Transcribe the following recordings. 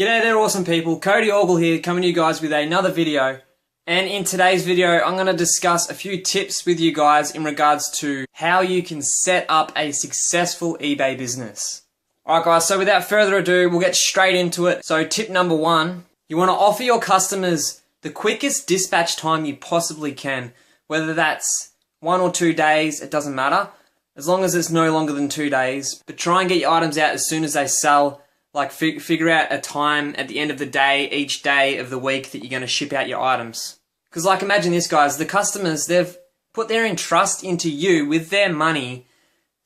G'day there awesome people, Cody Ogle here coming to you guys with another video. And in today's video I'm going to discuss a few tips with you guys in regards to how you can set up a successful eBay business. Alright guys, so without further ado we'll get straight into it. So tip number one, you want to offer your customers the quickest dispatch time you possibly can. Whether that's 1 or 2 days, it doesn't matter. As long as it's no longer than 2 days. But try and get your items out as soon as they sell. Like figure out a time at the end of the day, each day of the week that you're going to ship out your items. Because like imagine this guys, the customers, they've put their entrust into you with their money.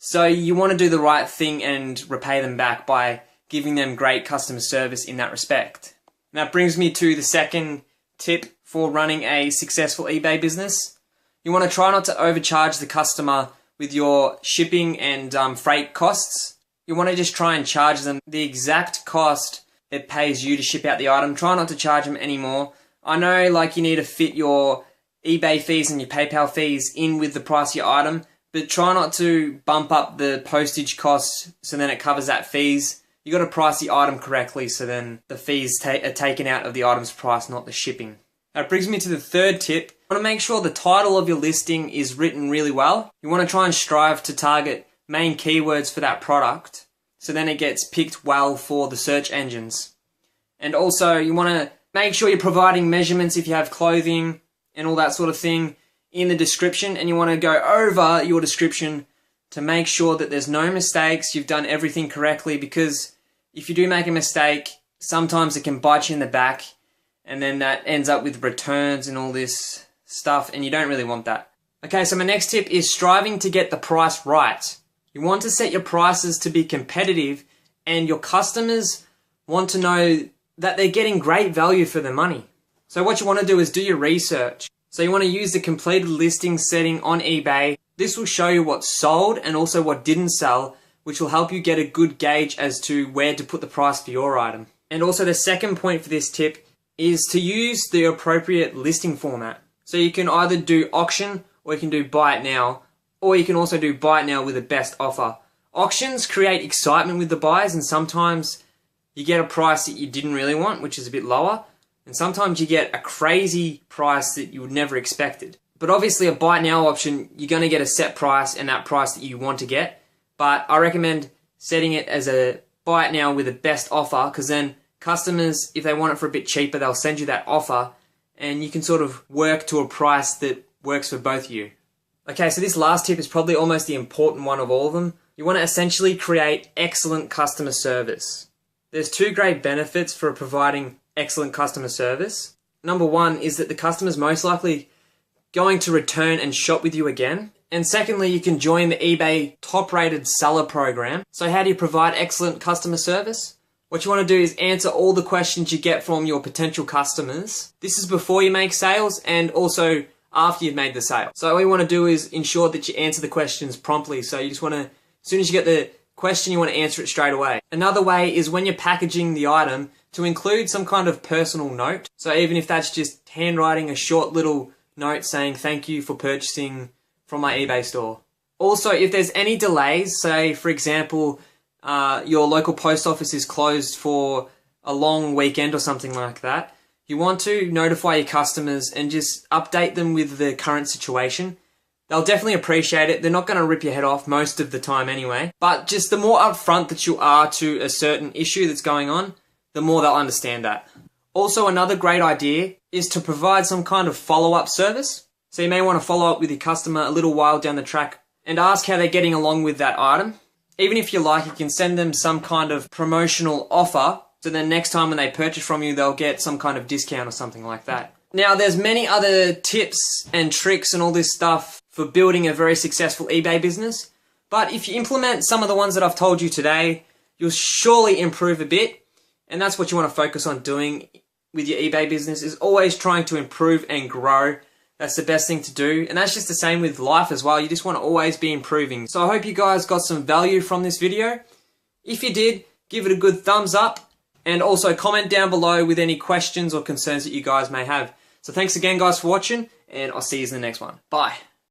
So you want to do the right thing and repay them back by giving them great customer service in that respect. And that brings me to the second tip for running a successful eBay business. You want to try not to overcharge the customer with your shipping and freight costs. You want to just try and charge them the exact cost it pays you to ship out the item. Try not to charge them anymore. I know like you need to fit your eBay fees and your PayPal fees in with the price of your item, but try not to bump up the postage costs so then it covers that fees. You got to price the item correctly so then the fees are taken out of the item's price, not the shipping. That brings me to the third tip. You want to make sure the title of your listing is written really well. You want to try and strive to target main keywords for that product so then it gets picked well for the search engines. And also you want to make sure you're providing measurements if you have clothing and all that sort of thing in the description, and you want to go over your description to make sure that there's no mistakes, you've done everything correctly, because if you do make a mistake sometimes it can bite you in the back and then that ends up with returns and all this stuff and you don't really want that. Okay, so my next tip is striving to get the price right. You want to set your prices to be competitive and your customers want to know that they're getting great value for their money. So what you want to do is do your research. So you want to use the completed listing setting on eBay. This will show you what sold and also what didn't sell, which will help you get a good gauge as to where to put the price for your item. And also the second point for this tip is to use the appropriate listing format. So you can either do auction or you can do buy it now. Or you can also do buy it now with the best offer. Auctions create excitement with the buyers and sometimes you get a price that you didn't really want, which is a bit lower. And sometimes you get a crazy price that you would never expected. But obviously a buy it now option, you're going to get a set price and that price that you want to get. But I recommend setting it as a buy it now with the best offer, because then customers, if they want it for a bit cheaper, they'll send you that offer and you can sort of work to a price that works for both of you. Okay, so this last tip is probably almost the important one of all of them. You want to essentially create excellent customer service. There's two great benefits for providing excellent customer service. Number one is that the customer's most likely going to return and shop with you again. And secondly, you can join the eBay top-rated seller program. So how do you provide excellent customer service? What you want to do is answer all the questions you get from your potential customers. This is before you make sales and also after you've made the sale. So all you want to do is ensure that you answer the questions promptly. So you just want to, as soon as you get the question, you want to answer it straight away. Another way is when you're packaging the item to include some kind of personal note. So even if that's just handwriting a short little note saying thank you for purchasing from my eBay store. Also, if there's any delays, say for example, your local post office is closed for a long weekend or something like that, you want to notify your customers and just update them with the current situation. They'll definitely appreciate it. They're not going to rip your head off most of the time anyway. But just the more upfront that you are to a certain issue that's going on, the more they'll understand that. Also, another great idea is to provide some kind of follow-up service. So you may want to follow up with your customer a little while down the track and ask how they're getting along with that item. Even if you like, you can send them some kind of promotional offer. So then next time when they purchase from you, they'll get some kind of discount or something like that. Now, there's many other tips and tricks and all this stuff for building a very successful eBay business. But if you implement some of the ones that I've told you today, you'll surely improve a bit. And that's what you want to focus on doing with your eBay business, is always trying to improve and grow. That's the best thing to do. And that's just the same with life as well. You just want to always be improving. So I hope you guys got some value from this video. If you did, give it a good thumbs up. And also comment down below with any questions or concerns that you guys may have. So thanks again guys for watching, and I'll see you in the next one. Bye.